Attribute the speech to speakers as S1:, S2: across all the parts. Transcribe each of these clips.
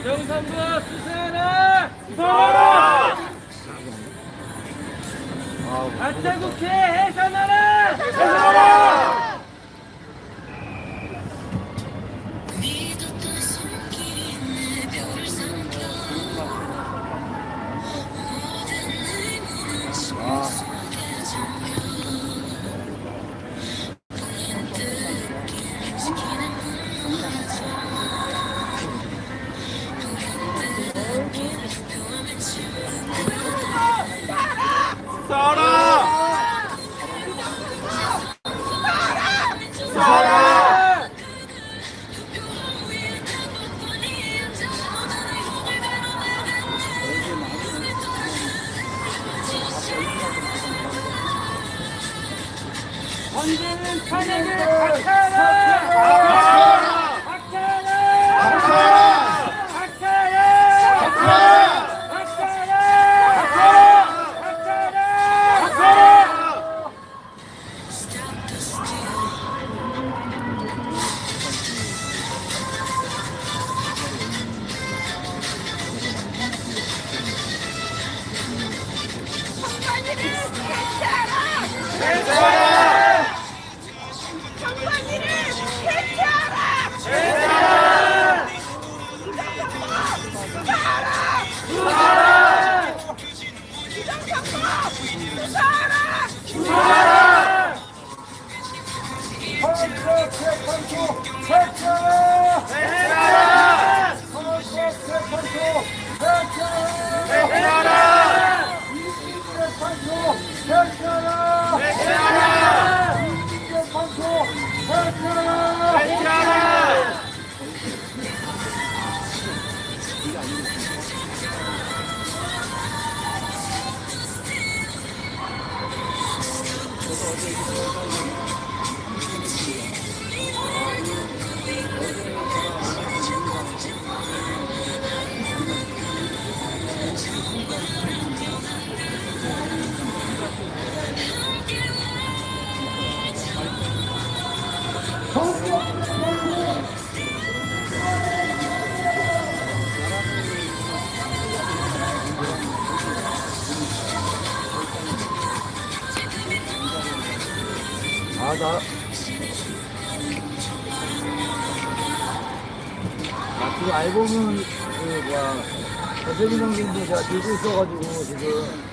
S1: 정상부 수사하라! 수사하라! 가짜국회 해산하라! 해산하라! 언제는 탄핵을 박하라! 박하라! 박하라! 박하라!
S2: 지금 앨범은 배세빈 형님도 제가 들고 있어가지고 지금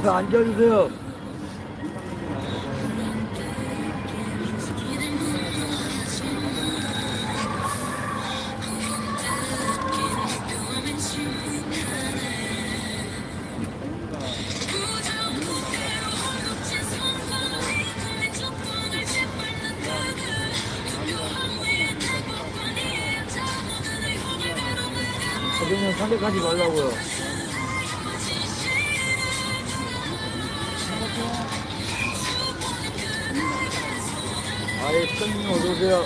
S2: 앞에 앉아주세요. 선생님 선택하지 말라고요. 아예 선생님 어서오세요.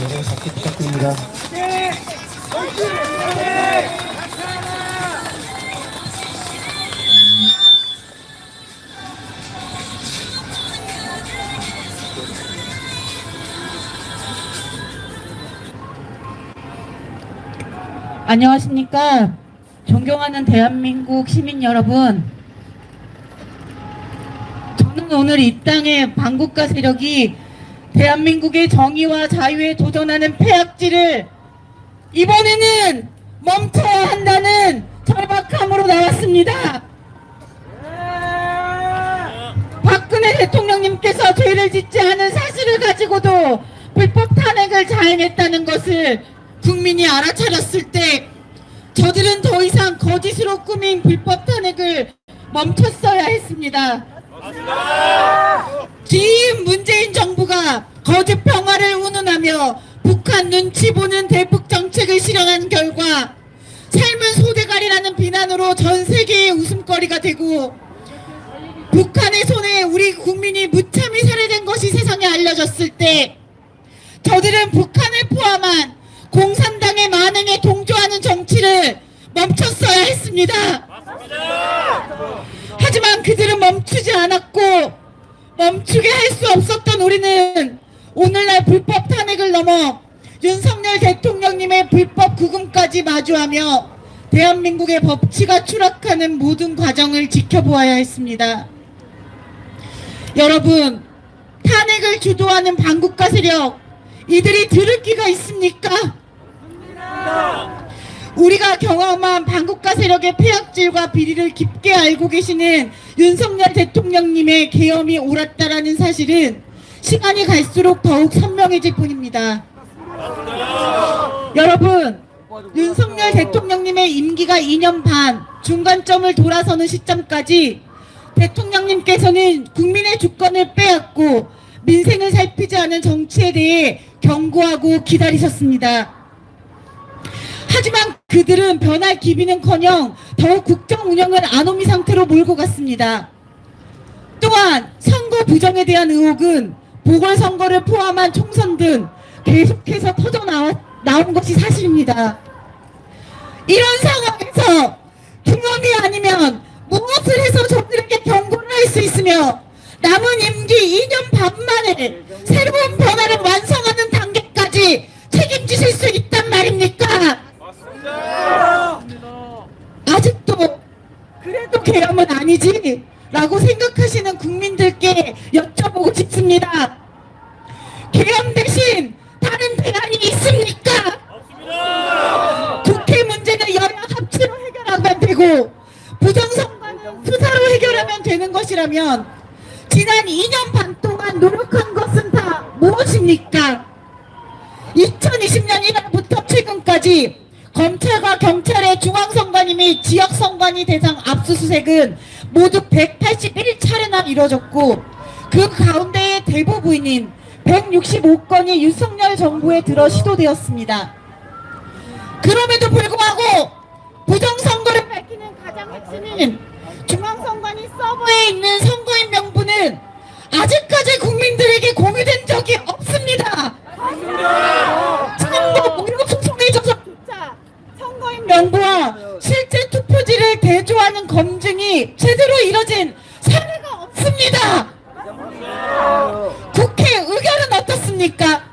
S3: 네, 같이 부탁드립니다.
S4: 안녕하십니까. 존경하는 대한민국 시민 여러분. 저는 오늘 이 땅의 반국가 세력이 대한민국의 정의와 자유에 도전하는 폐악질을 이번에는 멈춰야 한다는 절박함으로 나왔습니다. 박근혜 대통령님께서 죄를 짓지 않은 사실을 가지고도 불법 탄핵을 자행했다는 것을 국민이 알아차렸을 때 저들은 더 이상 거짓으로 꾸민 불법 탄핵을 멈췄어야 했습니다. 뒤인 문재인 정부가 거짓 평화를 운운하며 북한 눈치 보는 대북 정책을 실현한 결과 삶은 소대가리라는 비난으로 전 세계의 웃음거리가 되고 북한의 손에 우리 국민이 무참히 살해된 것이 세상에 알려졌을 때 저들은 북한을 포함한 공산당의 만행에 동조하는 정치를 멈췄어야 했습니다. 하지만 그들은 멈추지 않았고 멈추게 할 수 없었던 우리는 오늘날 불법 탄핵을 넘어 윤석열 대통령님의 불법 구금까지 마주하며 대한민국의 법치가 추락하는 모든 과정을 지켜보아야 했습니다. 여러분, 탄핵을 주도하는 반국가 세력, 이들이 들을 귀가 있습니까? 우리가 경험한 반국가 세력의 폐악질과 비리를 깊게 알고 계시는 윤석열 대통령님의 계엄이 옳았다라는 사실은 시간이 갈수록 더욱 선명해질 뿐입니다. 여러분, 윤석열 대통령님의 임기가 2년 반, 중간점을 돌아서는 시점까지 대통령님께서는 국민의 주권을 빼앗고 민생을 살피지 않은 정치에 대해 경고하고 기다리셨습니다. 하지만 그들은 변할 기미는커녕 더욱 국정 운영을 아노미 상태로 몰고 갔습니다. 또한 선거 부정에 대한 의혹은 보궐선거를 포함한 총선 등 계속해서 터져나온 것이 사실입니다. 이런 상황에서 경험이 아니면 무엇을 해서 저들에게 경고를 할 수 있으며 남은 임기 2년 반 만에 새로운 변화를 완성하는 단계까지 책임지실 수 있단 말입니까? 아직도 그래도 계엄은 아니지 라고 생각하시는 국민들께 여쭤보고 싶습니다. 계엄 대신 다른 대안이 있습니까? 국회 문제는 여야 합치로 해결하면 되고 부정선거는 수사로 해결하면 되는 것이라면 지난 2년 반 동안 노력한 것은 다 무엇입니까? 2020년 1월부터 최근까지 검찰과 경찰의 중앙선관위 및 지역선관위 대상 압수수색은 모두 181차례나 이뤄졌고 그 가운데의 대부분인 165건이 윤석열 정부에 들어 시도되었습니다. 그럼에도 불구하고 부정선거를 밝히는 가장 핵심인 중앙선관위 서버에 있는 선거인 명부는 아직까지 국민들에게 공유된 적이 없습니다. 선거 무료 소송에 있어서조차 선거인 명부와 실제 투표지를 대조하는 검증이 제대로 이뤄진 사례가 없습니다. 국회 의결은 어떻습니까?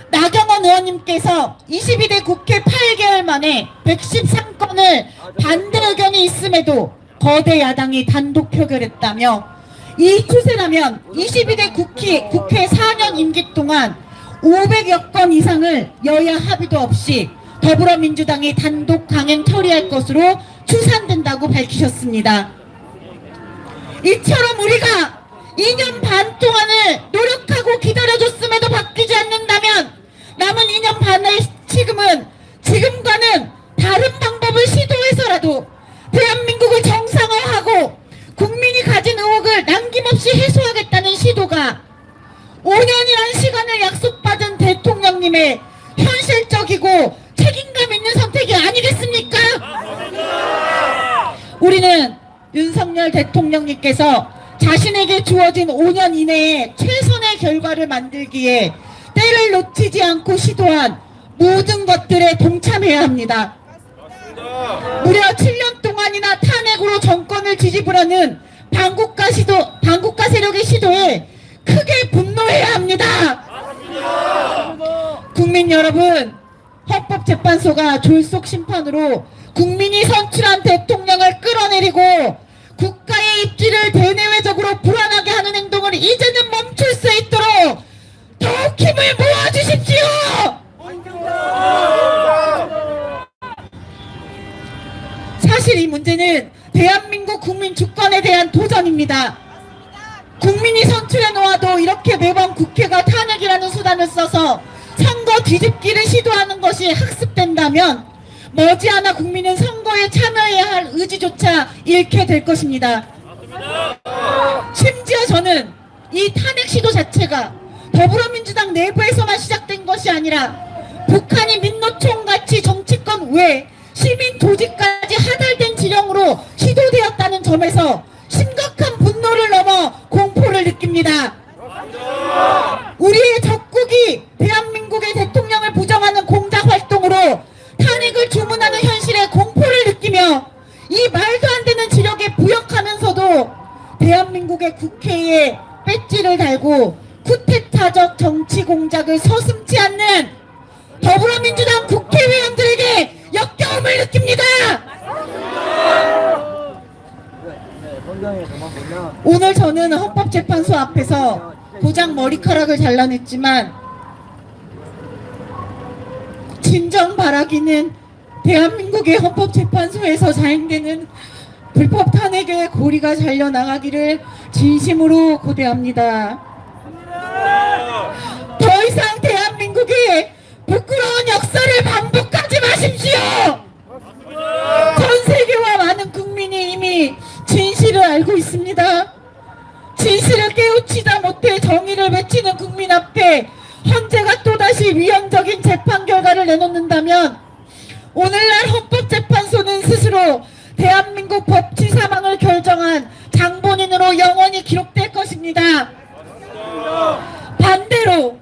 S4: 나경원 의원님께서 22대 국회 8개월 만에 113건을 반대 의견이 있음에도 거대 야당이 단독 표결했다며, 이 추세라면 22대 국회 4년 임기 동안 500여 건 이상을 여야 합의도 없이 더불어민주당이 단독 강행 처리할 것으로 추산된다고 밝히셨습니다. 이처럼 우리가 2년 반 동안을 노력하고 기다려줬음에도 바뀌지 않는다면 남은 2년 반의 지금과는 다른 방법을 시도해서라도 대한민국을 정상화하고 국민이 가진 의혹을 남김없이 해소하겠다는 시도가 5년이라는 시간을 약속받은 대통령님의 현실적이고 책임감 있는 선택이 아니겠습니까? 우리는 윤석열 대통령님께서 자신에게 주어진 5년 이내에 최선의 결과를 만들기에 때를 놓치지 않고 시도한 모든 것들에 동참해야 합니다. 무려 7년 동안이나 탄핵으로 정권을 뒤집으려는 반국가 세력의 시도에 크게 분노해야 합니다. 국민 여러분, 헌법재판소가 졸속 심판으로 국민이 선출한 대통령을 끌어내리고 국가의 입지를 대내외적으로 불안하게 하는 행동을 이제는 멈출 수 있도록 더욱 힘을 모아주십시오. 사실 이 문제는 대한민국 국민 주권에 대한 도전입니다. 국민이 선출해 놓아도 이렇게 매번 국회가 탄핵이라는 수단을 써서 선거 뒤집기를 시도하는 것이 학습된다면 머지않아 국민은 선거에 참여해야 할 의지조차 잃게 될 것입니다. 심지어 저는 이 탄핵 시도 자체가 더불어민주당 내부에서만 시작된 것이 아니라 북한이 민노총같이 정치권 외 시민 조직까지 하달된 지령으로 시도되었다는 점에서 심각한 분노를 넘어 공포를 느낍니다. 우리의 적국이 대한민국의 대통령을 부정하는 공작 활동으로 탄핵을 주문하는 현실에 공포를 느끼며 이 말도 안 되는 지력에 부역하면서도 대한민국의 국회에 배지를 달고 쿠데타적 정치 공작을 서슴지 않는 더불어민주당 국회의원들에게 역겨움을 느낍니다. 오늘 저는 헌법재판소 앞에서 고작 머리카락을 잘라냈지만 진정 바라기는 대한민국의 헌법재판소에서 자행되는 불법 탄핵의 고리가 잘려나가기를 진심으로 고대합니다. 더 이상 대한민국의 부끄러운 역사를 반복하지 마십시오. 전 세계와 많은 국민이 이미 진실을 알고 있습니다. 진실을 깨우치다 못해 정의를 외치는 국민 앞에 헌재가 또다시 위헌적인 재판 결과를 내놓는다면 오늘날 헌법재판소는 스스로 대한민국 법치 사망을 결정한 장본인으로 영원히 기록될 것입니다. 반대로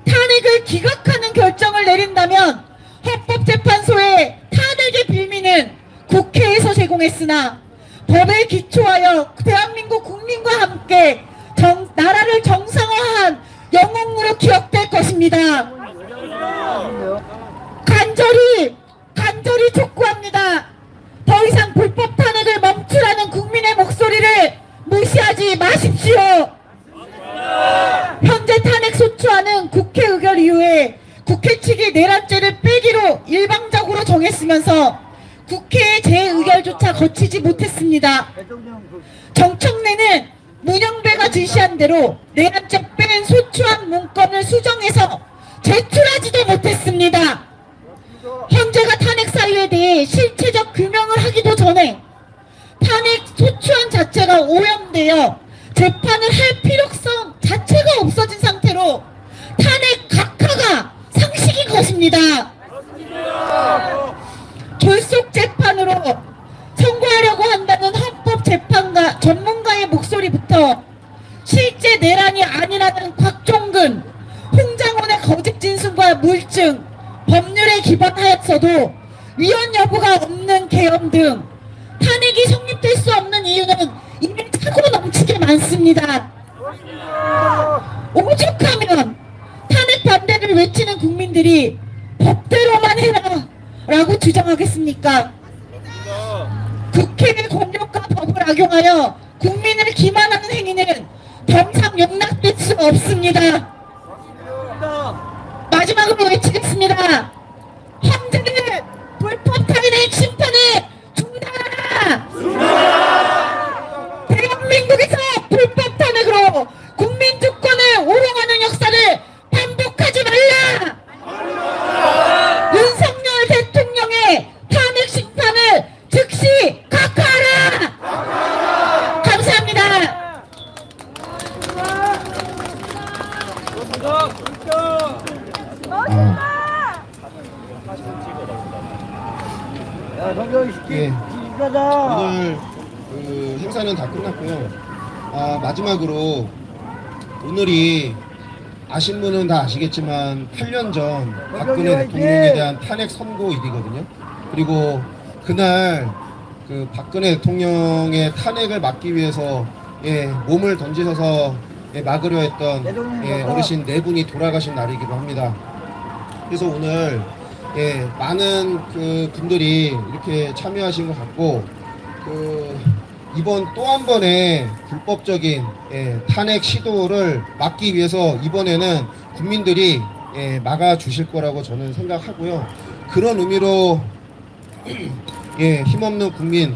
S4: 탄핵을 기각하는 결정을 내린다면 헌법재판소의 탄핵의 빌미는 국회에서 제공했으나 법에 기초하여 대한민국 국민과 함께 나라를 정상화한 영웅으로 기억될 것입니다. 간절히 촉구합니다. 더 이상 불법 탄핵을 멈추라는 국민의 목소리를 무시하지 마십시오. 현재 탄핵 소추안은 국회 의결 이후에 국회 측이 내란죄를 빼기로 일방적으로 정했으면서 국회의 재의결조차 거치지 못했습니다. 정청래는 문영배가 지시한 대로 내란죄 뺀 소추안 문건을 수정해서 제출하지도 못했습니다. 헌재가 탄핵 사유에 대해 실체적 규명을 하기도 전에 탄핵 소추안 자체가 오염되어 재판을 할 필요성 자체가 없어진 상태로 탄핵 각하가 상식인 것입니다. 졸속 재판으로 선고하려고 한다는 헌법 재판가 전문가의 목소리부터 시절부터 실제 내란이 아니라는 곽종근, 홍장원의 거짓 진술과 물증, 법률에 기반하였어도 위헌 여부가 없는 계엄 등 탄핵이 성립될 수 없는 이유는 이미 차고 넘치게 많습니다. 오죽하면 탄핵 반대를 외치는 국민들이 법대로만 해라 라고 주장하겠습니까? 국회의 권력과 법을 악용하여 국민을 기만하는 행위는 평상 용납될 수 없습니다. 마지막으로 외치겠습니다. 황제들 불법 탄핵 심판에 중단하라! 대한민국에서 불법 탄핵으로 국민 주권을 오용하는 역사를 반복하지 말라! 윤석열 대통령의 탄핵 심판을 즉시 각하하라! 감사합니다.
S2: 야, 성경이
S3: 예.
S2: 가자.
S3: 오늘 그 행사는 다 끝났고요. 마지막으로 오늘이 아신 분은 다 아시겠지만 8년 전 박근혜 대통령에 대한 탄핵 선고일이거든요. 그리고 그날 그 박근혜 대통령의 탄핵을 막기 위해서 몸을 던지셔서 막으려 했던 어르신 4분이 돌아가신 날이기도 합니다. 그래서 오늘 많은 그 분들이 이렇게 참여하신 것 같고, 이번 또 한 번의 불법적인 탄핵 시도를 막기 위해서 이번에는 국민들이 막아주실 거라고 저는 생각하고요. 그런 의미로 힘없는 국민,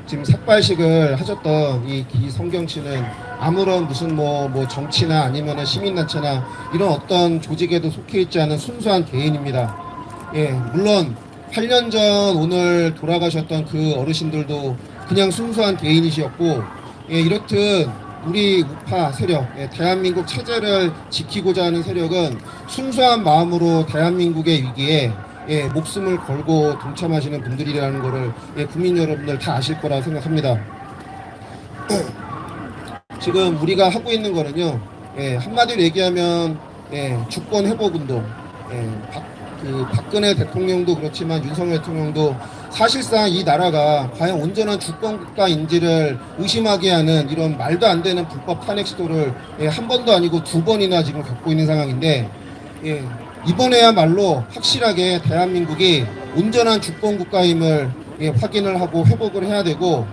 S3: 지금 삭발식을 하셨던 이 기성경 씨는 아무런 무슨 뭐 정치나 아니면은 시민단체나 이런 어떤 조직에도 속해 있지 않은 순수한 개인입니다. 물론 8년 전 오늘 돌아가셨던 그 어르신들도 그냥 순수한 개인이셨고, 이렇듯 우리 우파 세력, 대한민국 체제를 지키고자 하는 세력은 순수한 마음으로 대한민국의 위기에 목숨을 걸고 동참하시는 분들이라는 것을 국민 여러분들 다 아실 거라 생각합니다. 지금 우리가 하고 있는 거는요, 한마디로 얘기하면 주권 회복 운동. 박근혜 대통령도 그렇지만 윤석열 대통령도 사실상 이 나라가 과연 온전한 주권국가인지를 의심하게 하는 이런 말도 안 되는 불법 탄핵 시도를 한 번도 아니고 2번이나 지금 겪고 있는 상황인데, 이번에야말로 확실하게 대한민국이 온전한 주권국가임을 확인을 하고 회복을 해야 되고,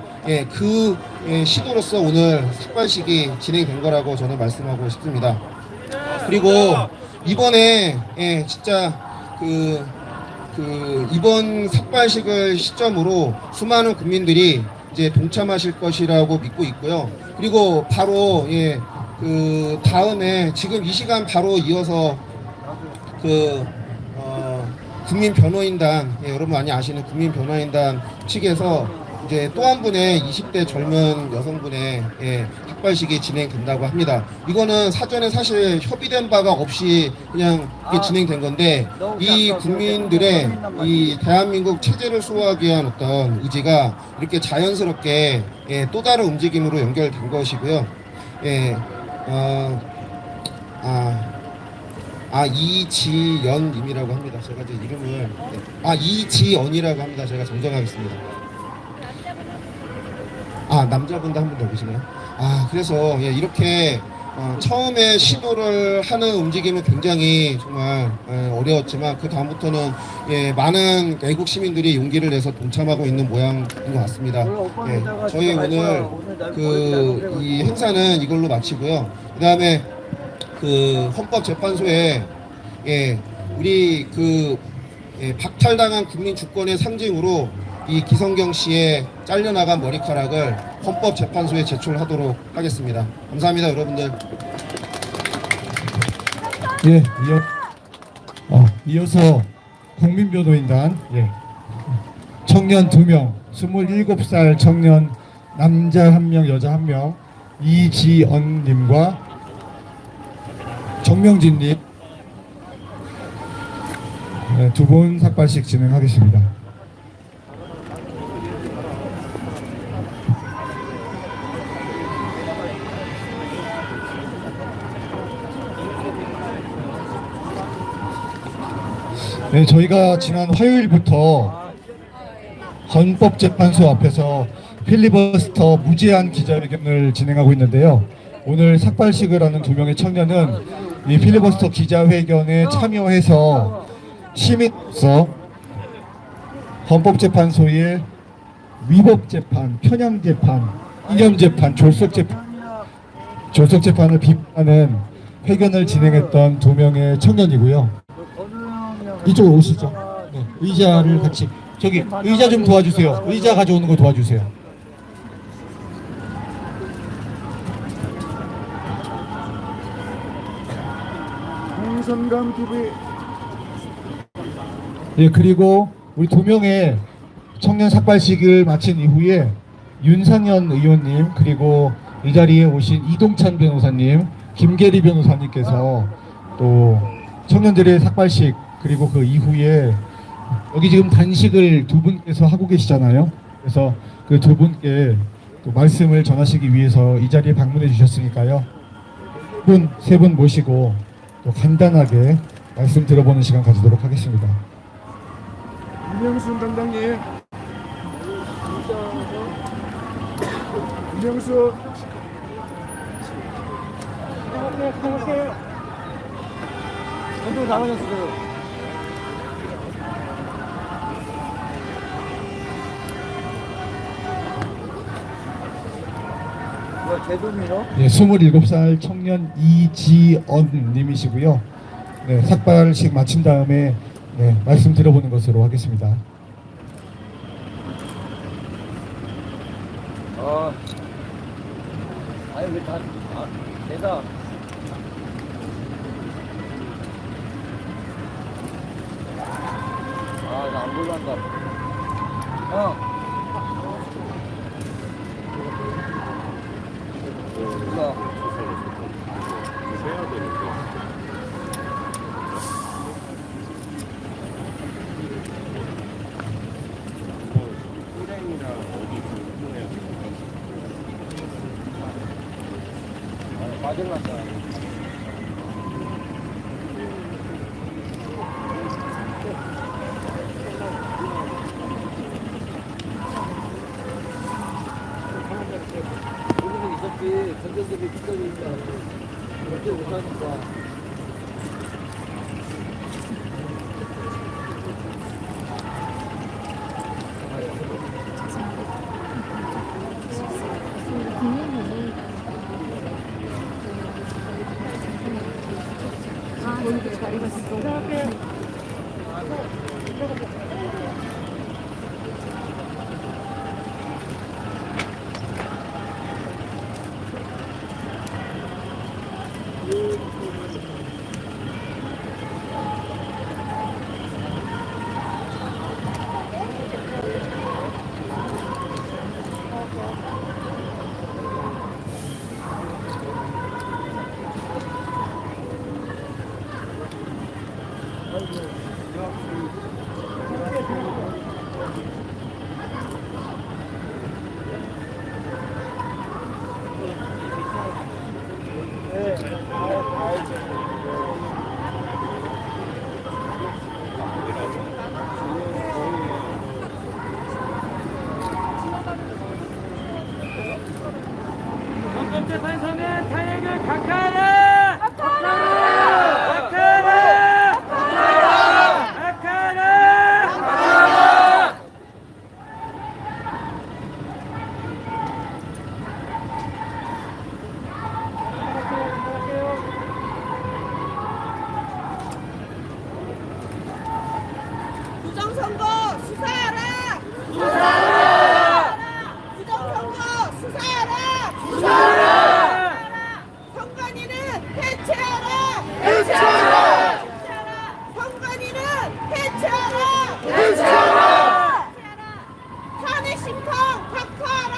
S3: 그 시도로서 오늘 삭발식이 진행된 거라고 저는 말씀하고 싶습니다. 그리고 이번에 진짜 이번 삭발식을 시점으로 수많은 국민들이 이제 동참하실 것이라고 믿고 있고요. 그리고 바로 그 다음에 지금 이 시간 바로 이어서 국민변호인단, 여러분 많이 아시는 국민변호인단 측에서 이제 또 한 분의 20대 젊은 여성분의 삭발식이 진행된다고 합니다. 이거는 사전에 사실 협의된 바가 없이 그냥 이게 진행된 건데, 이 국민들의 이 대한민국 체제를 수호하기 위한 어떤 의지가 이렇게 자연스럽게 또 다른 움직임으로 연결된 것이고요. 이지연님이라고 합니다. 제가 이제 이름을 이지연이라고 합니다. 제가 정정하겠습니다. 남자분도 한 분 더 계시네요. 그래서 이렇게 처음에 시도를 하는 움직임은 굉장히 정말 어려웠지만 그 다음부터는 많은 외국 시민들이 용기를 내서 동참하고 있는 모양인 것 같습니다. 저희 오늘 이 행사는 이걸로 마치고요. 그 다음에 헌법재판소에 우리 박탈당한 국민 주권의 상징으로 이 기성경 씨의 잘려나간 머리카락을 헌법재판소에 제출하도록 하겠습니다. 감사합니다, 여러분들.
S5: 이어서 국민변호인단 청년 2명, 27살 청년 남자 1명, 여자 1명, 이지언님과 정명진님 2분 삭발식 진행하겠습니다. 네, 저희가 지난 화요일부터 헌법재판소 앞에서 필리버스터 무제한 기자회견을 진행하고 있는데요. 오늘 삭발식을 하는 2명의 청년은 이 필리버스터 기자회견에 참여해서 시민으로서 헌법재판소의 위법재판, 편향재판, 이념재판, 졸속재판을 비판하는 회견을 진행했던 2명의 청년이고요. 이쪽으로 오시죠. 네, 의자를 같이 저기 의자 좀 도와주세요. 의자 가져오는 거 도와주세요.
S2: 홍선감 TV.
S5: 예, 그리고 우리 2명의 청년 삭발식을 마친 이후에 윤상현 의원님 그리고 이 자리에 오신 이동찬 변호사님, 김계리 변호사님께서 또 청년들의 삭발식 그리고 그 이후에 여기 지금 단식을 2분께서 하고 계시잖아요. 그래서 그 2분께 또 말씀을 전하시기 위해서 이 자리에 방문해 주셨으니까요. 세 분 모시고 또 간단하게 말씀 들어보는 시간 가지도록 하겠습니다.
S2: 이명순 담당님. 이명수.
S1: 전부 나가셨어요.
S5: 예, 27살 청년 이지언 님이시고요. 네, 삭발식 마친 다음에 네, 말씀 들어보는 것으로 하겠습니다.
S1: 아니 왜 다 내가 나 안 볼란다. 맞을란다. 모르는 있었지. 전전들이 붙어져 있다. 그렇게 못하니까. 헌법재판소는 탄핵을 각하하라! 각하하라! 각하하라!
S4: 부정선거 수사하라! 부정선거 수사하라! 선관위는 해체하라! 선관위는 해체하라! 탄핵 심판 각하하라!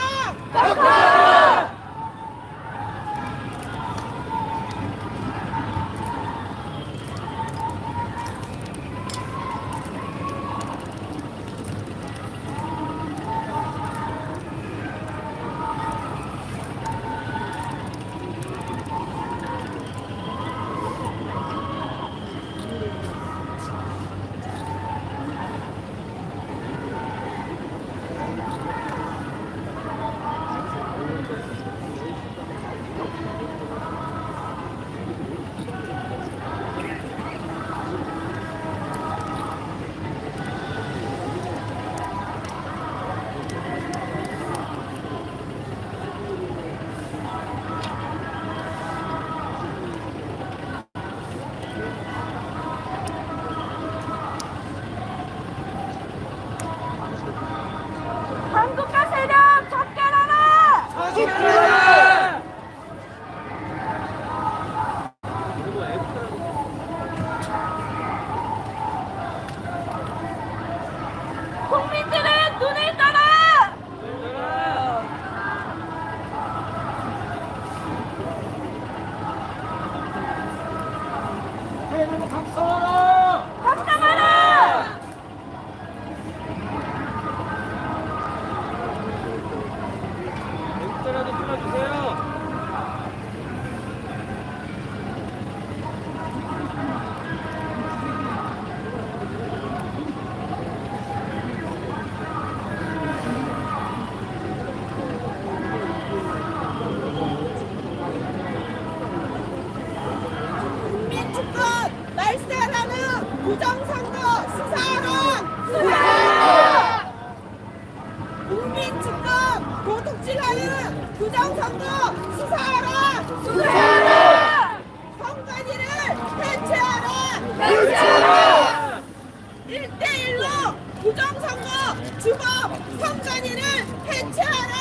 S4: 주범 선관위를 해체하라!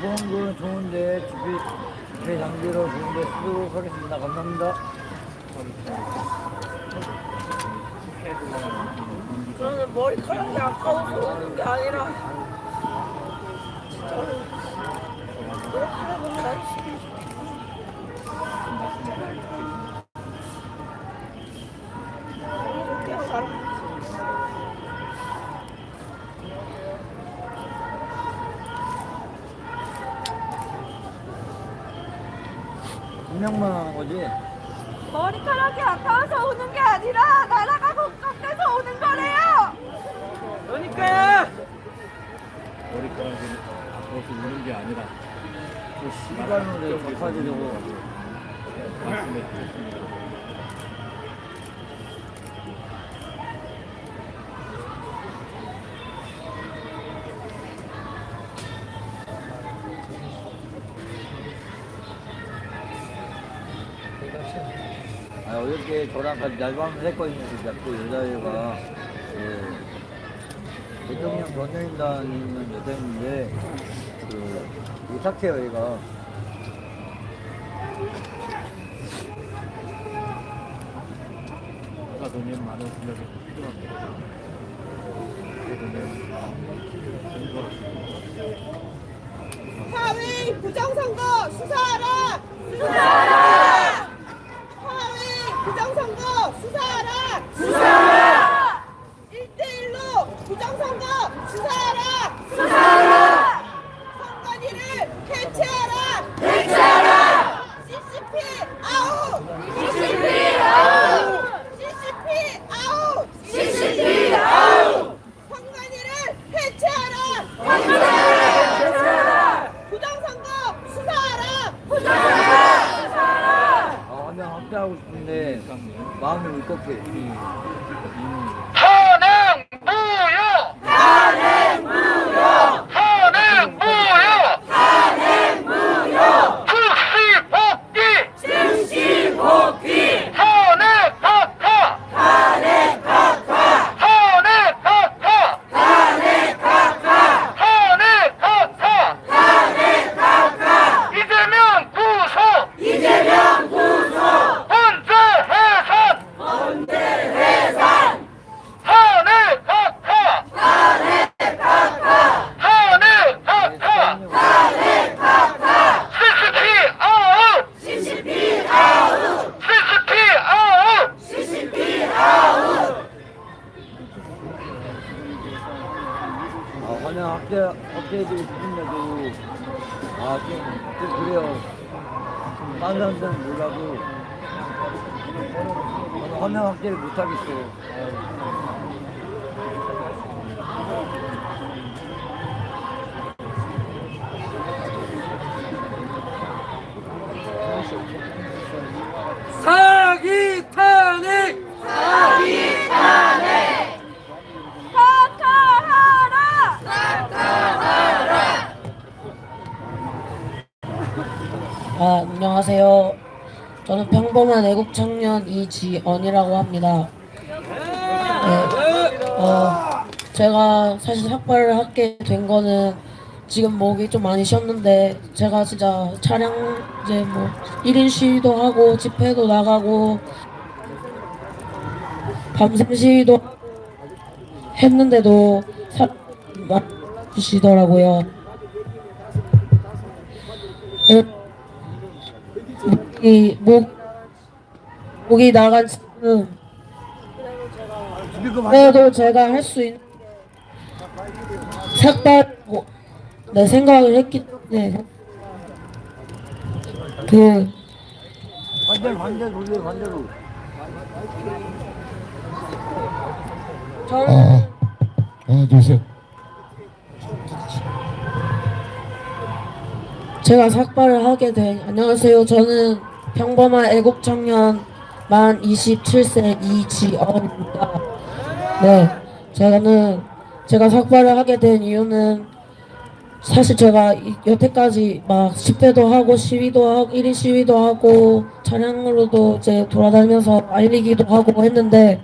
S2: 후원금 좋은데 집회 장비로 좋은데 쓰도록 하겠습니다. 감사합니다.
S6: 저는 머리카락이 아까워서 오는 게 아니라 진짜로 머리카락은 날 이렇게 하라.
S2: 분명만 하는 거지.
S6: 머리카락이 아까워서 오는 게 아니라 나라가 걱정돼서 오는 거래요. 그러니까요.
S1: 머리카락이 아까워서 우는 게 아니라
S2: 그 시간으로 갚아주려고.
S1: 말씀해 주셨습니다.
S2: 어저께 저랑 같이 날밤을 했거든요. 그 여자애가 대통령 변호인단에 있는 여자인데 착해요 얘가.
S1: 아까 돈이 많은 생각이 필요합니다.
S6: 하위 부정선거 수사하라! 수사하라! 하위 부정선거 수사하라! 수사하라! 1대1로 부정선거 수사하라! 수사하라! 선관위를 해체하라! 해체하라! CCP 아웃! CCP 아웃! CCP 아웃! CCP 아웃! 선관위를 해체하라! 해체하라! 부정선거 수사하라! 부정선거 수사하라!
S2: 한 명 합류하고 싶은데 마음이 울컥해.
S6: 즉시 복귀! 선행 박하!
S2: 업체들이 부분에도 좀 그래요. 좀 다른 사람들은 몰라도 화면 확대를 못 하겠어.
S1: 사기 탄핵!
S7: 안녕하세요. 저는 평범한 애국 청년 이지언이라고 합니다. 제가 사실 삭발을 하게 된 거는 지금 목이 좀 많이 쉬었는데 제가 진짜 차량 이제 뭐 1인 시위도 하고 집회도 나가고 밤샘 시위도 했는데도 맞으시더라고요. 목이 나간 지금 그래도 제가 할 수 있는 삭발 내 생각을 했기 때문에
S2: 반대로 돌려 반대로.
S7: 저는
S5: 하나, 둘, 셋.
S7: 제가 삭발을 하게 된 안녕하세요. 저는 평범한 애국 청년 만 27세 이지언입니다. 네, 제가 삭발을 하게 된 이유는 사실 제가 여태까지 막 집회도 하고 시위도 하고 1인 시위도 하고 차량으로도 이제 돌아다니면서 알리기도 하고 했는데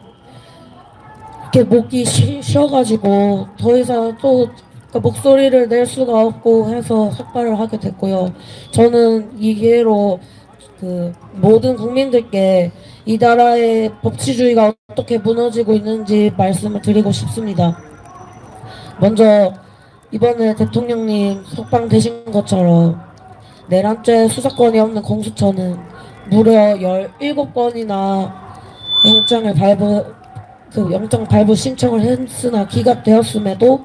S7: 이렇게 목이 쉬어가지고 더 이상 또 목소리를 낼 수가 없고 해서 삭발을 하게 됐고요. 저는 이 기회로 모든 국민들께 이 나라의 법치주의가 어떻게 무너지고 있는지 말씀을 드리고 싶습니다. 먼저 이번에 대통령님 석방되신 것처럼 내란죄 수사권이 없는 공수처는 무려 17건이나 영장 발부 신청을 했으나 기각되었음에도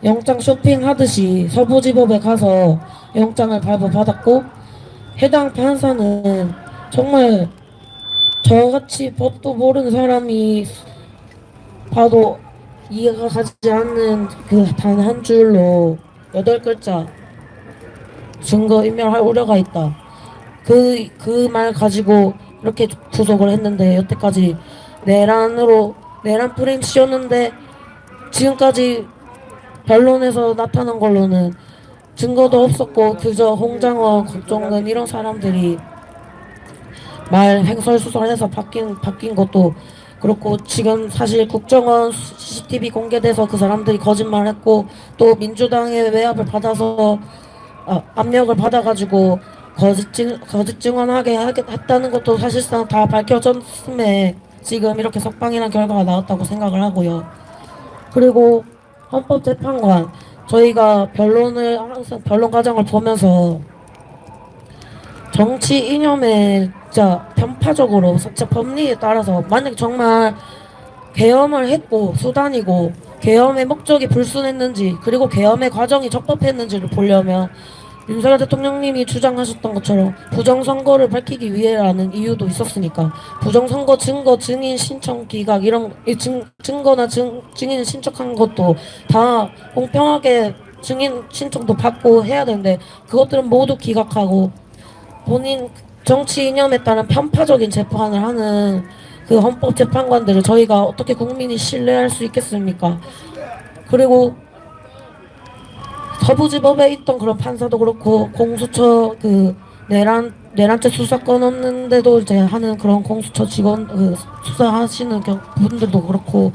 S7: 영장 쇼핑하듯이 서부지법에 가서 영장을 발부받았고 해당 판사는 정말 저같이 법도 모르는 사람이 봐도 이해가 가지 않는 단 한 줄로 8글자 증거인멸할 우려가 있다. 그 말 가지고 이렇게 구속을 했는데 여태까지 내란 프레임 씌웠는데 지금까지 변론에서 나타난 걸로는 증거도 없었고 그저 홍장원, 국정은 이런 사람들이 말 횡설수설해서 바뀐 것도 그렇고 지금 사실 국정원 CCTV 공개돼서 그 사람들이 거짓말했고 또 민주당의 외압을 받아서 압력을 받아가지고 거짓 증언하게 했다는 것도 사실상 다 밝혀졌음에 지금 이렇게 석방이라는 결과가 나왔다고 생각을 하고요. 그리고 헌법재판관 저희가 항상 변론 과정을 보면서 정치 이념에 진짜 편파적으로 진짜 법리에 따라서 만약 정말 계엄을 했고 수단이고 계엄의 목적이 불순했는지 그리고 계엄의 과정이 적법했는지를 보려면 윤석열 대통령님이 주장하셨던 것처럼 부정선거를 밝히기 위해라는 이유도 있었으니까 부정선거 증거 증인 신청 기각 이런 증거나 증인 신청한 것도 다 공평하게 증인 신청도 받고 해야 되는데 그것들은 모두 기각하고 본인 정치 이념에 따른 편파적인 재판을 하는 그 헌법재판관들을 저희가 어떻게 국민이 신뢰할 수 있겠습니까? 그리고 서부지법에 있던 그런 판사도 그렇고 공수처 내란죄 수사권 없는데도 이제 하는 그런 공수처 직원 수사하시는 분들도 그렇고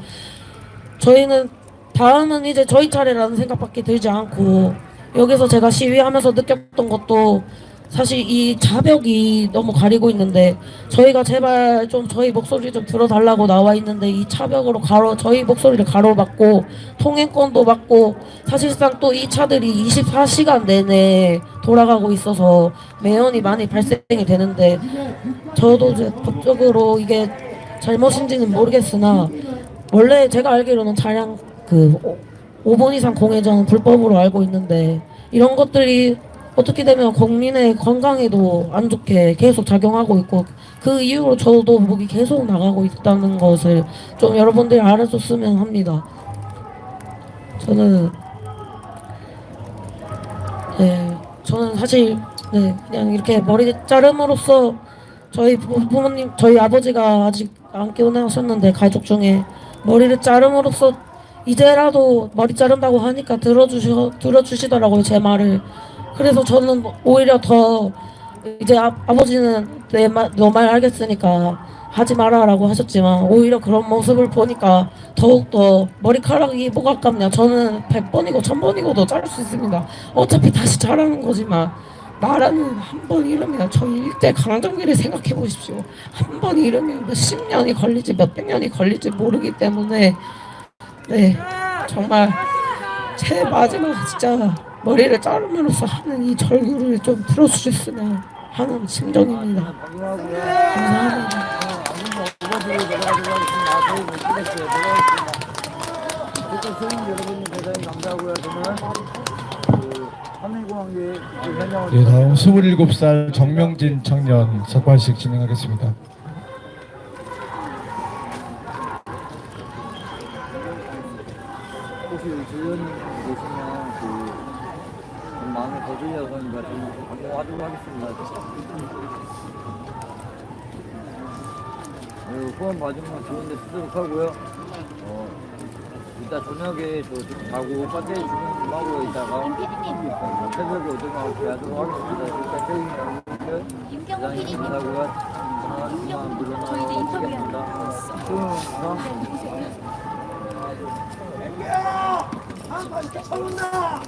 S7: 저희는 다음은 이제 저희 차례라는 생각밖에 들지 않고 여기서 제가 시위하면서 느꼈던 것도 사실 이 자벽이 너무 가리고 있는데 저희가 제발 좀 저희 목소리 좀 들어달라고 나와 있는데 이 차벽으로 저희 목소리를 가로막고 통행권도 막고 사실상 또 이 차들이 24시간 내내 돌아가고 있어서 매연이 많이 발생이 되는데 저도 이제 법적으로 이게 잘못인지는 모르겠으나 원래 제가 알기로는 차량 5분 이상 공회전 불법으로 알고 있는데 이런 것들이 어떻게 되면 국민의 건강에도 안 좋게 계속 작용하고 있고 그 이후로 저도 목이 계속 나가고 있다는 것을 좀 여러분들이 알아줬으면 합니다. 저는 사실 그냥 이렇게 머리 자름으로써 저희 부모님, 저희 아버지가 아직 안 깨어나셨는데 가족 중에 머리를 자름으로써 이제라도 머리 자른다고 하니까 들어주시더라고요, 제 말을. 그래서 저는 오히려 더 이제 아버지는 너 말 알겠으니까 하지 마라라고 하셨지만 오히려 그런 모습을 보니까 더욱더 머리카락이 뭐가 아깝냐. 저는 100번이고 1000번이고도 자를 수 있습니다. 어차피 다시 자라는 거지만 나라는 한 번 잃으면 저희 일대 강점기를 생각해 보십시오. 한 번 잃으면 몇십 년이 걸릴지 몇백 년이 걸릴지 모르기 때문에 정말 제 마지막 진짜 머리를 자르면서 하는 이 절규를 좀 들어주셨으면 하는 심정입니다. 감사합니다.
S1: 오버들이 내려가지고 하겠습니다. 저희 못 찍었어요. 내려가겠습니다. 어쨌든 수행 여러분들 대단히 감사하고요. 저는 한일공항에 현장을
S5: 네, 다음 27살 정명진 청년 석발식 진행하겠습니다.
S2: 혹시 주연님 계시면 좀 마음에 거슬려서 그런가 좀 방송하도록 하겠습니다. 후원 봐주면 좋은데 쓰도록 하고요. 이따 저녁에 좀 자고 배터리 주문 좀 하고 이따가 새벽에 오전에 이렇게 하도록 하겠습니다. 일단 저희 대단히 감사하고요. 그만 물러나겠습니다.
S1: 판수가 앉아 북한으로 가라.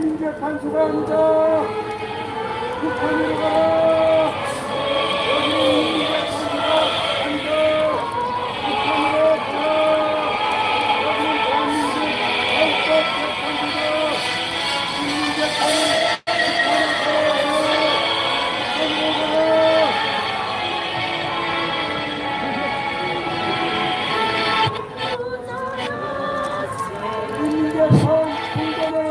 S1: 여기는 판수가 앉아 북한으로 가라. 여기는 대한민국 헌법 재판소다. 국민재판은 북한으로 가라. 국민재판 통과라.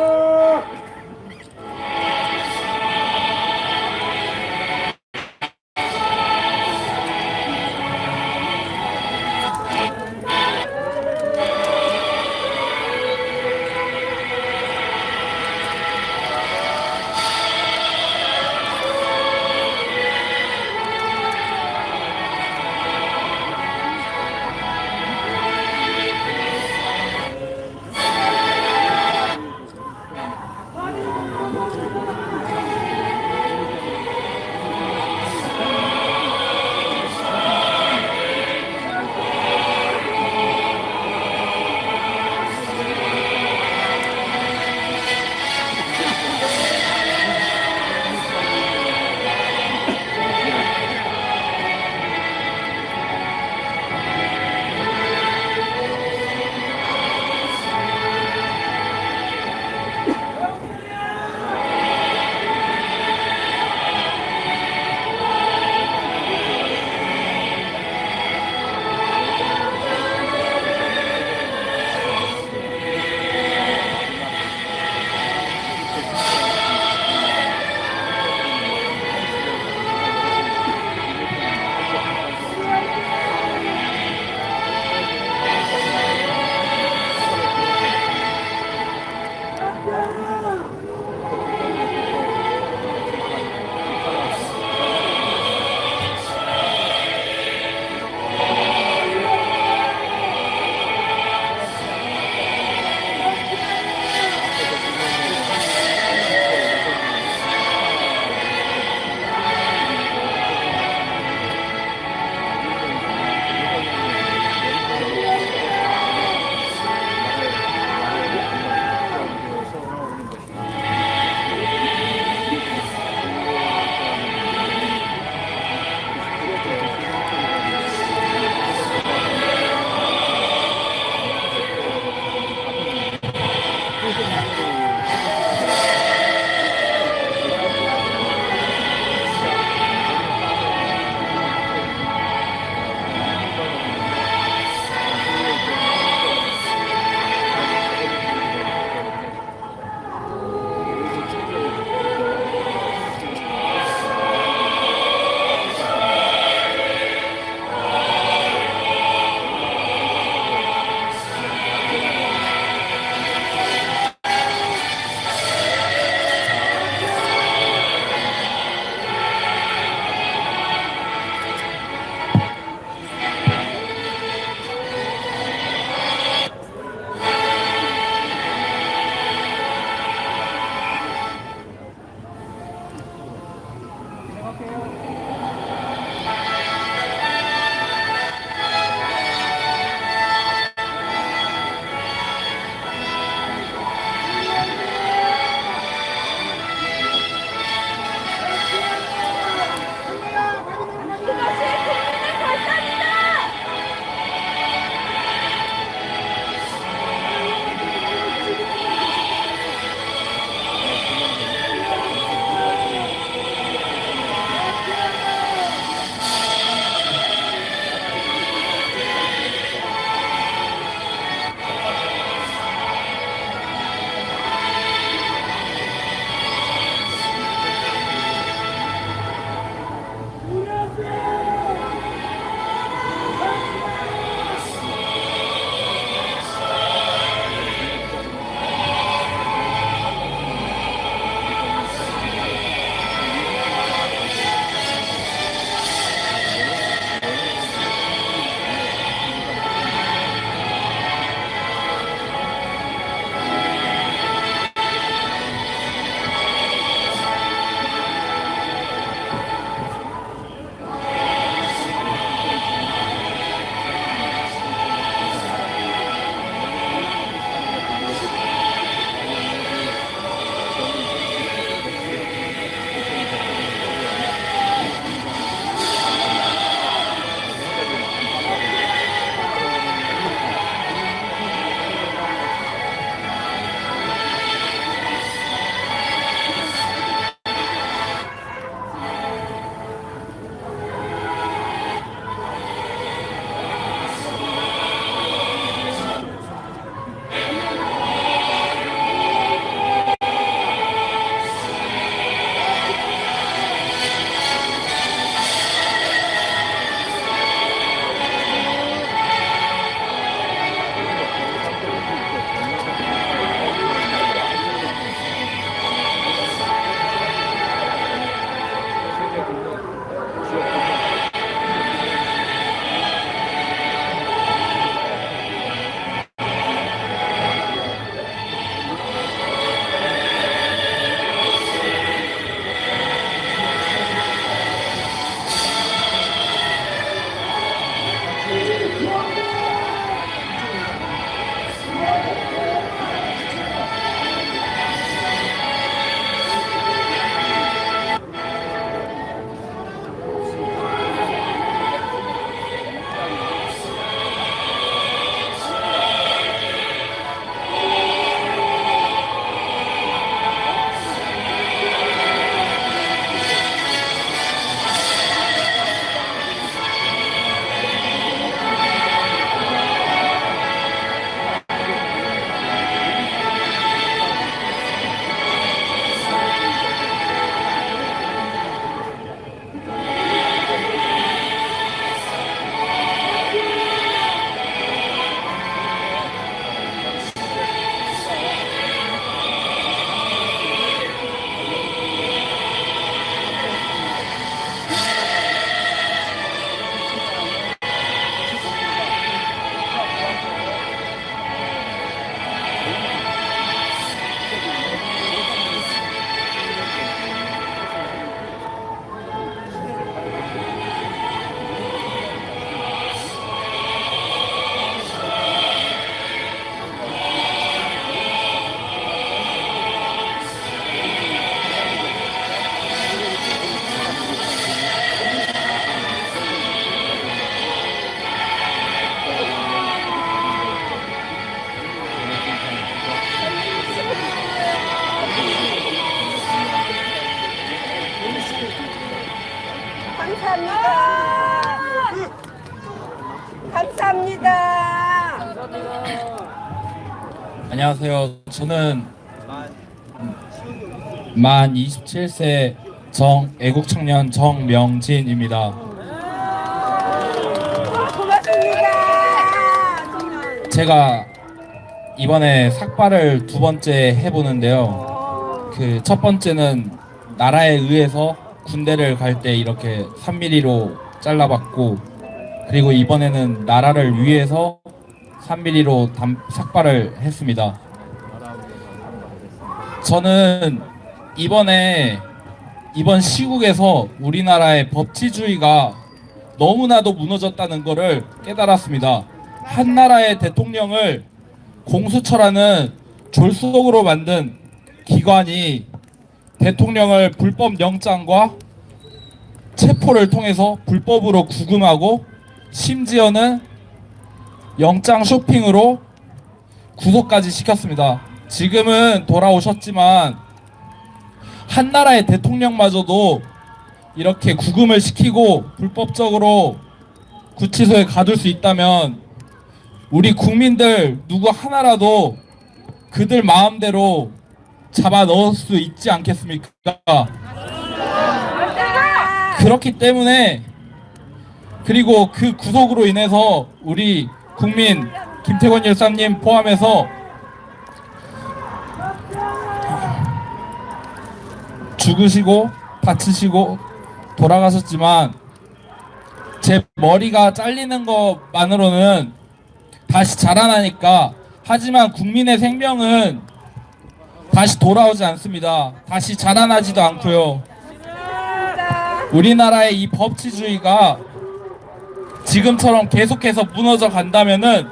S8: 안녕하세요. 저는 만 27세 애국청년 정명진입니다. 제가 이번에 삭발을 두 번째 해보는데요. 그 첫 번째는 나라에 의해서 군대를 갈 때 이렇게 3mm로 잘라봤고, 그리고 이번에는 나라를 위해서 3mm로 삭발을 했습니다. 저는 이번 시국에서 우리나라의 법치주의가 너무나도 무너졌다는 것을 깨달았습니다. 한 나라의 대통령을 공수처라는 졸속으로 만든 기관이 대통령을 불법 영장과 체포를 통해서 불법으로 구금하고, 심지어는 영장 쇼핑으로 구속까지 시켰습니다. 지금은 돌아오셨지만 한 나라의 대통령마저도 이렇게 구금을 시키고 불법적으로 구치소에 가둘 수 있다면 우리 국민들 누구 하나라도 그들 마음대로 잡아 넣을 수 있지 않겠습니까? 그렇기 때문에, 그리고 그 구속으로 인해서 우리 국민 김태권 열사님 포함해서 죽으시고 다치시고 돌아가셨지만 제 머리가 잘리는 것만으로는 다시 자라나니까, 하지만 국민의 생명은 다시 돌아오지 않습니다. 다시 자라나지도 않고요. 우리나라의 이 법치주의가 지금처럼 계속해서 무너져 간다면은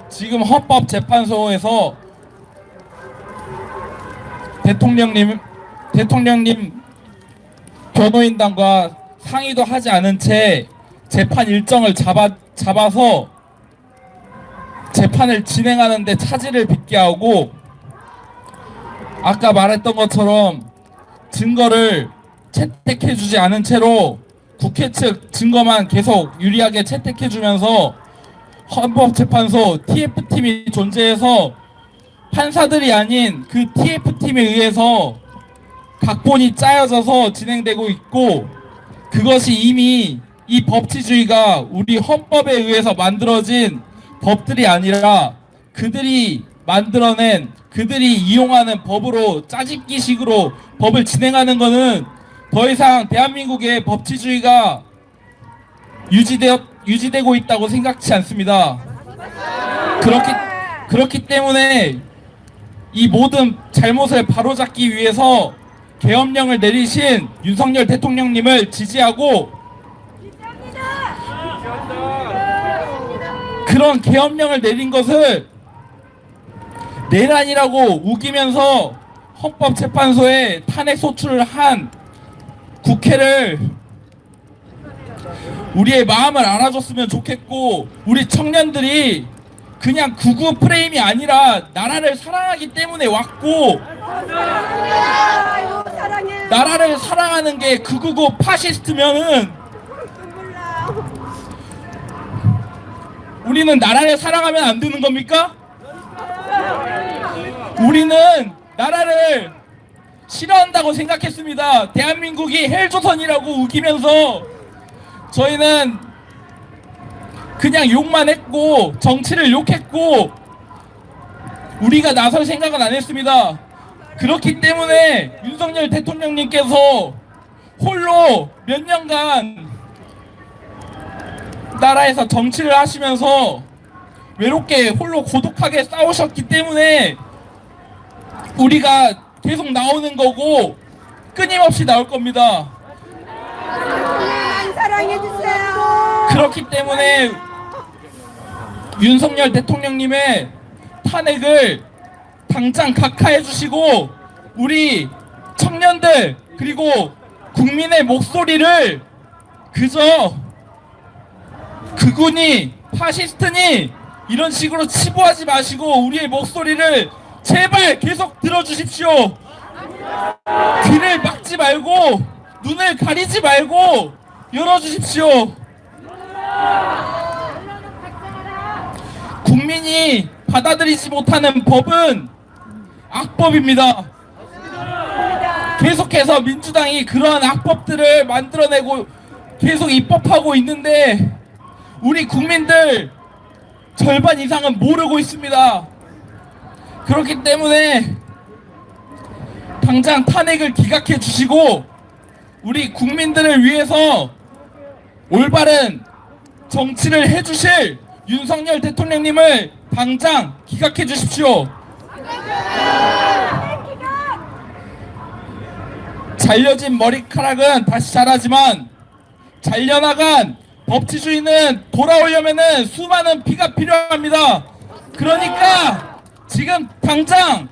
S8: 지금 헌법재판소에서 대통령님 변호인단과 상의도 하지 않은 채 재판 일정을 잡아서 재판을 진행하는데 차질을 빚게 하고, 아까 말했던 것처럼 증거를 채택해주지 않은 채로 국회 측 증거만 계속 유리하게 채택해주면서 헌법재판소 TF팀이 존재해서 판사들이 아닌 그 TF팀에 의해서 각본이 짜여져서 진행되고 있고, 그것이 이미 이 법치주의가 우리 헌법에 의해서 만들어진 법들이 아니라 그들이 만들어낸, 그들이 이용하는 법으로 짜집기식으로 법을 진행하는 것은 더 이상 대한민국의 법치주의가 유지되고 있다고 생각지 않습니다. 그렇기 때문에 이 모든 잘못을 바로잡기 위해서 계엄령을 내리신 윤석열 대통령님을 지지하고, 그런 계엄령을 내린 것을 내란이라고 우기면서 헌법재판소에 탄핵 소추를 한 국회를 우리의 마음을 알아줬으면 좋겠고, 우리 청년들이 그냥 극우 프레임이 아니라 나라를 사랑하기 때문에 왔고, 나라를 사랑하는 게 극우고 파시스트면은 우리는 나라를 사랑하면 안 되는 겁니까? 우리는 나라를 싫어한다고 생각했습니다. 대한민국이 헬조선이라고 우기면서 저희는 그냥 욕만 했고 정치를 욕했고 우리가 나설 생각은 안 했습니다. 그렇기 때문에 윤석열 대통령님께서 홀로 몇 년간 나라에서 정치를 하시면서 외롭게 홀로 고독하게 싸우셨기 때문에 우리가 계속 나오는 거고 끊임없이 나올 겁니다. 사랑해주세요. 그렇기 때문에 윤석열 대통령님의 탄핵을 당장 각하해 주시고 우리 청년들 그리고 국민의 목소리를 그저 극우니 파시스트니 이런 식으로 치부하지 마시고 우리의 목소리를 제발 계속 들어주십시오. 귀를 막지 말고 눈을 가리지 말고 열어주십시오. 국민이 받아들이지 못하는 법은 악법입니다. 계속해서 민주당이 그러한 악법들을 만들어내고 계속 입법하고 있는데 우리 국민들 절반 이상은 모르고 있습니다. 그렇기 때문에 당장 탄핵을 기각해 주시고 우리 국민들을 위해서 올바른 정치를 해주실 윤석열 대통령님을 당장 기각해 주십시오. 잘려진 머리카락은 다시 자라지만 잘려나간 법치주의는 돌아오려면은 수많은 피가 필요합니다. 그러니까 지금 당장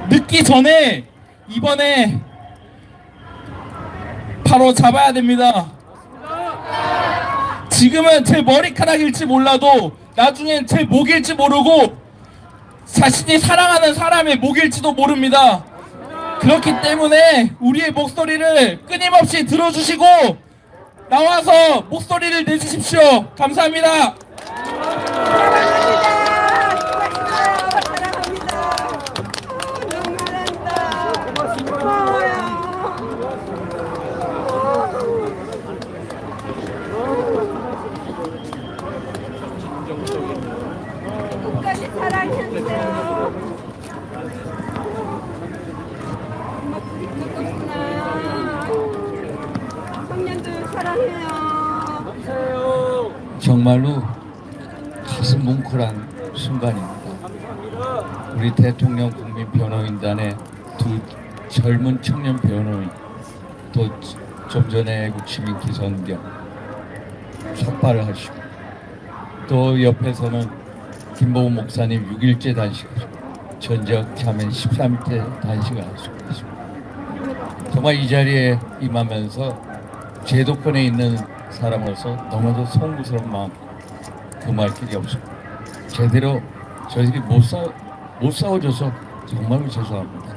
S8: 늦기 전에 이번에 바로 잡아야 됩니다. 지금은 제 머리카락일지 몰라도 나중엔 제 목일지 모르고 자신이 사랑하는 사람의 목일지도 모릅니다. 그렇기 때문에 우리의 목소리를 끊임없이 들어주시고 나와서 목소리를 내주십시오. 감사합니다.
S6: 끝까지 사랑해주세요. 엄마 둘이 듣고 싶나? 청년들 사랑해요.
S2: 정말로 가슴 뭉클한 순간입니다. 우리 대통령 국민변호인단의 두 젊은 청년 변호인, 또 좀 전에 애국시민 기성경 삭발을 하시고, 또 옆에서는 김보우 목사님 6일째 단식하시고, 전적 자매 13일째 단식을 하시고 계십니다. 정말 이 자리에 임하면서 제도권에 있는 사람으로서 너무도 송구스러운 마음 금할 길이 없습니다. 제대로 저희들이 못 싸워줘서 정말로 죄송합니다.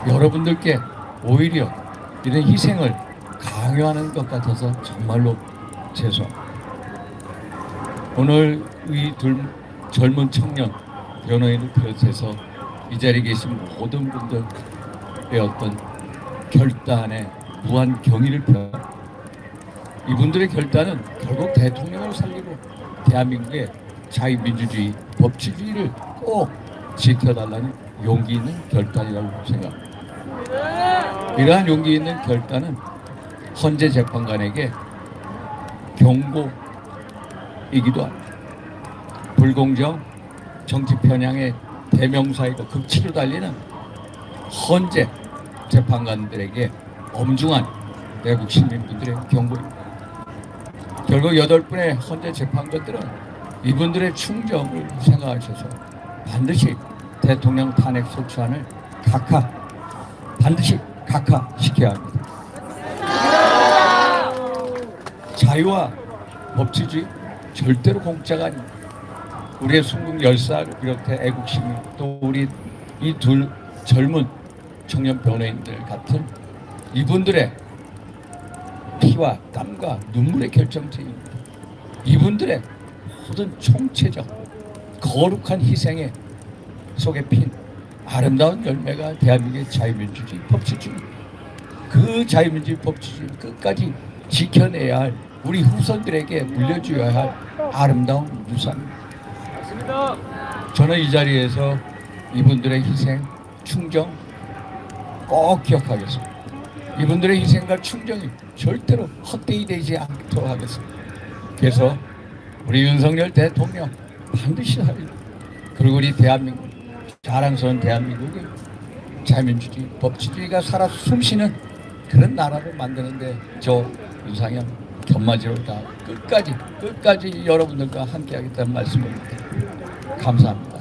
S2: 여러분들께 오히려 이런 희생을 강요하는 것 같아서 정말로 죄송합니다. 오늘 이 젊은 청년 변호인을 비롯해서 이 자리에 계신 모든 분들의 어떤 결단에 무한 경의를 표. 이분들의 결단은 결국 대통령을 살리고 대한민국의 자유민주주의, 법치주의를 꼭 지켜달라는 용기 있는 결단이라고 생각합니다. 이러한 용기 있는 결단은 헌재 재판관에게 경고이기도 합니다. 불공정, 정치 편향의 대명사이고 극치로 달리는 헌재 재판관들에게 엄중한 대국 시민분들의 경고입니다. 결국 8분의 헌재 재판관들은 이분들의 충정을 생각하셔서 반드시 대통령 탄핵 소추안을 반드시 각하시켜야 합니다. 자유와 법치주의 절대로 공짜가 아닙니다. 우리의 순국 열사를 비롯해 애국시민, 또 우리 이 둘 젊은 청년 변호인들 같은 이분들의 피와 땀과 눈물의 결정체입니다. 이분들의 모든 총체적 거룩한 희생의 속에 핀 아름다운 열매가 대한민국의 자유민주주의, 법치주의. 그 자유민주주의, 법치주의 끝까지 지켜내야 할 우리 후손들에게 물려줘야 할 아름다운 유산입니다. 저는 이 자리에서 이분들의 희생, 충정 꼭 기억하겠습니다. 이분들의 희생과 충정이 절대로 헛되이 되지 않도록 하겠습니다. 그래서 우리 윤석열 대통령 반드시 살리고, 그리고 우리 대한민국, 자랑스러운 대한민국의 자유민주주의, 법치주의가 살아 숨쉬는 그런 나라를 만드는데 저 윤상현 견마지로 다 끝까지 여러분들과 함께하겠다는 말씀입니다. 감사합니다.